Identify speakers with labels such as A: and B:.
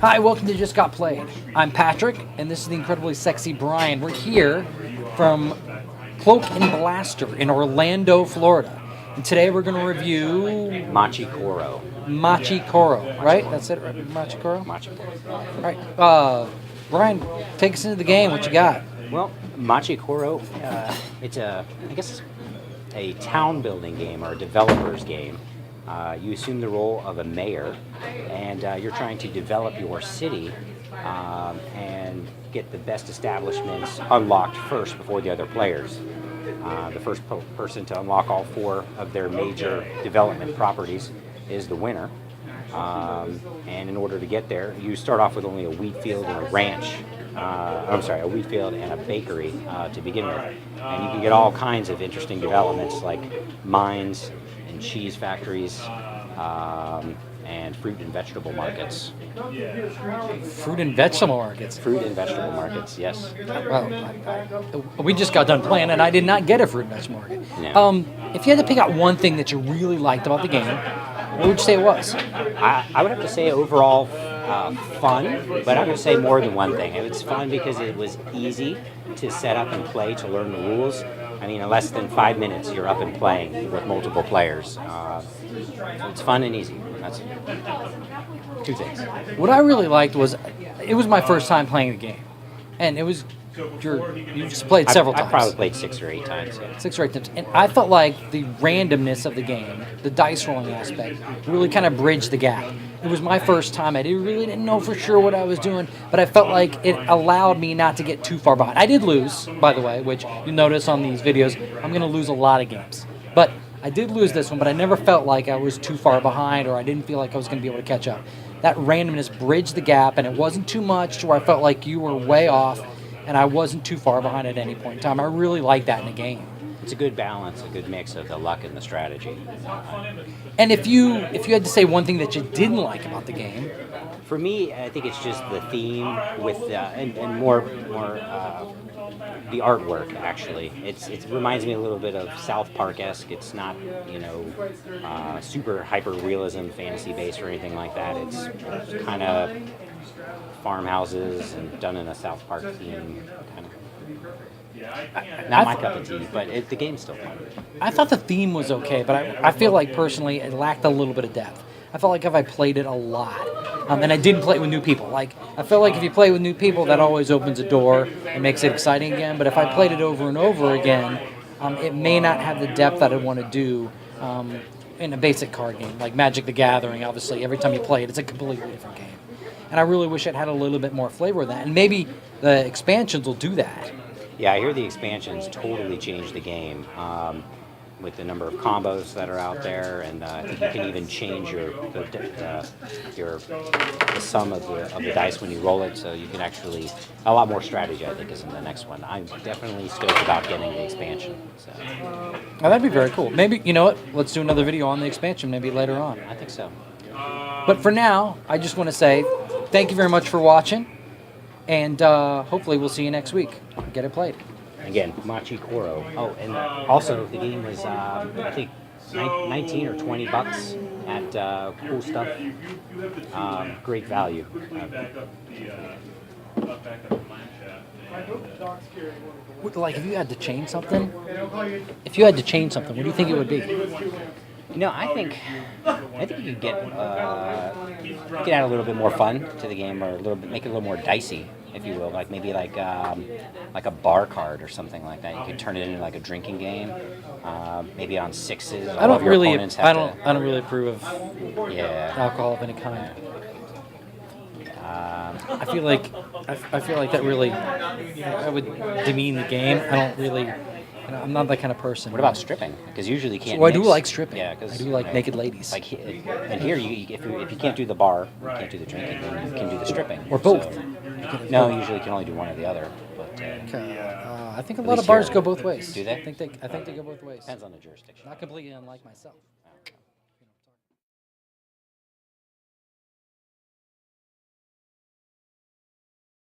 A: Hi, welcome to Just Got Played. I'm Patrick, and this is the incredibly sexy Brian. We're here from Cloak Blaster in Orlando, Florida. And today we're going to review
B: Machi Koro.
A: Machi Koro, right? That's it, right? Machi Koro?
B: Machi Koro.
A: All right. Brian, take us into the game. What you got?
B: Well, Machi Koro, it's I guess a town building game or a developer's game. You assume the role of a mayor, and you're trying to develop your city and get the best establishments unlocked first before the other players. The first person to unlock all 4 of their major development properties is the winner. And in order to get there, you start off with only a wheat field and a ranch. A wheat field and a bakery to begin with. And you can get all kinds of interesting developments like mines and cheese factories and fruit and vegetable markets.
A: Fruit and vegetable markets?
B: Fruit and vegetable markets, yes.
A: Well, we just got done playing, and I did not get a fruit and vegetable market.
B: No.
A: If you had to pick out one thing that you really liked about the game, what would you say it was?
B: I would have to say overall fun, but I'm going to say more than one thing. It was fun because it was easy to set up and play, to learn the rules. I mean, in less than 5 minutes, you're up and playing with multiple players. It's fun and easy. That's 2 things.
A: What I really liked was, it was my first time playing the game, and it was you've just played several times.
B: I've probably played 6 or 8 times. Yeah.
A: 6 or 8 times, and I felt like the randomness of the game, the dice rolling aspect, really kind of bridged the gap. It was my first time. I really didn't know for sure what I was doing, but I felt like it allowed me not to get too far behind. I did lose, by the way, which you notice on these videos. I'm going to lose a lot of games, but I did lose this one, but I never felt like I was too far behind or I didn't feel like I was going to be able to catch up. That randomness bridged the gap, and it wasn't too much to where I felt like you were way off and I wasn't too far behind at any point in time. I really like that in a game.
B: It's a good balance, a good mix of the luck and the strategy.
A: And if you had to say one thing that you didn't like about the game,
B: for me, I think it's just the theme with and more the artwork. Actually, it reminds me a little bit of South Park-esque. It's not super hyper realism, fantasy based or anything like that. It's kind of farmhouses and done in a South Park theme kind of. Not my cup of tea, but the game's still fun.
A: I thought the theme was okay, but I feel like personally it lacked a little bit of depth. I felt like if I played it a lot, and I didn't play it with new people. Like, I feel like if you play with new people, that always opens a door and makes it exciting again. But if I played it over and over again, it may not have the depth that I want to do in a basic card game. Like Magic the Gathering, obviously, every time you play it, it's a completely different game. And I really wish it had a little bit more flavor of that. And maybe the expansions will do that.
B: Yeah, I hear the expansions totally change the game with the number of combos that are out there, and I think you can even change the sum of the dice when you roll it, so you can actually a lot more strategy. I think is in the next one. I'm definitely stoked about getting the expansion. So.
A: Oh, that'd be very cool. Maybe you know what? Let's do another video on the expansion maybe later on.
B: I think so.
A: But for now, I just want to say thank you very much for watching. And hopefully we'll see you next week. Get it played.
B: Again, Machi Koro. Oh, and also the game was, I think, 19 or 20 bucks at Cool Stuff. Great value.
A: Like, if you had to change something, what do you think it would be?
B: You know, I think you could get you could add a little bit more fun to the game, or a little bit, make it a little more dicey, if you will. Like maybe like a bar card or something like that. You could turn it into like a drinking game. Maybe on 6s.
A: I don't really approve of alcohol of any kind. I feel like that really would demean the game. I don't really. I'm not that kind of person.
B: What about stripping? Because usually you can't.
A: So I do like stripping.
B: Yeah,
A: I do like naked ladies.
B: Like, and here, if you can't do the bar, you can't do the drinking, then you can do the stripping.
A: Or both.
B: So, no, usually you can only do one or the other. But
A: I think a lot of bars go both ways.
B: Do they?
A: I think they go both ways.
B: Depends on the jurisdiction.
A: Not completely unlike myself.